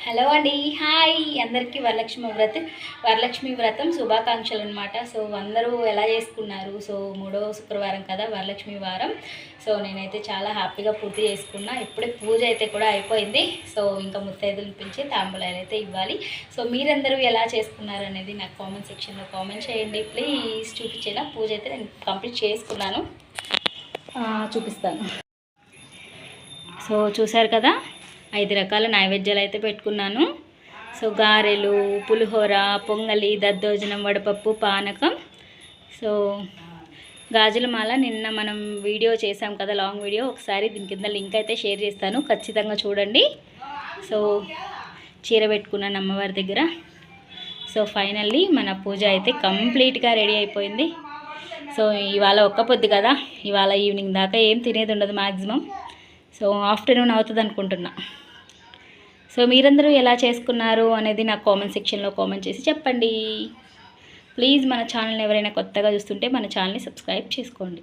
Hello అండి, hi అందరికీ వరలక్ష్మి వ్రతం శుభాకాంక్షలు అనమాట. సో అందరూ ఎలా చేసుకున్నారు? సో 3వ శుక్రవారం కదా వరలక్ష్మి వారం. సో నేనైతే చాలా హ్యాపీగా పూర్తి చేసుకున్నా. ఇప్పుడే పూజ అయితే కూడా అయిపోయింది. సో ఇంకా ముత్తైదులను పిలిచి తాంబూలాలు అయితే ఇవ్వాలి. సో మీరందరూ ఎలా చేసుకున్నారు అనేది నాకు కామెంట్ సెక్షన్లో కామెంట్ చేయండి ప్లీజ్. చూపించేలా పూజ అయితే నేను కంప్లీట్ చేసుకున్నాను, చూపిస్తాను. సో చూసారు కదా, 5 రకాల నైవేద్యాలు అయితే పెట్టుకున్నాను. సో గారెలు, పులిహోర, పొంగలి, దద్దోజనం, వడపప్పు, పానకం. సో గాజుల మాల నిన్న మనం వీడియో చేసాం కదా, లాంగ్ వీడియో. ఒకసారి దీని కింద లింక్ అయితే షేర్ చేస్తాను, ఖచ్చితంగా చూడండి. సో చీర పెట్టుకున్నాను అమ్మవారి దగ్గర. సో ఫైనల్లీ మన పూజ అయితే కంప్లీట్గా రెడీ అయిపోయింది. సో ఇవాళ ఒక్క పొద్దు కదా, ఇవాళ ఈవినింగ్ దాకా ఏం తినేది ఉండదు మ్యాక్సిమం. సో ఆఫ్టర్నూన్ అవుతుంది అనుకుంటున్నా. సో మీరందరూ ఎలా చేసుకున్నారు అనేది నాకు కామెంట్ సెక్షన్లో కామెంట్ చేసి చెప్పండి ప్లీజ్. మన ఛానల్ని ఎవరైనా కొత్తగా చూస్తుంటే మన ఛానల్ని సబ్స్క్రైబ్ చేసుకోండి.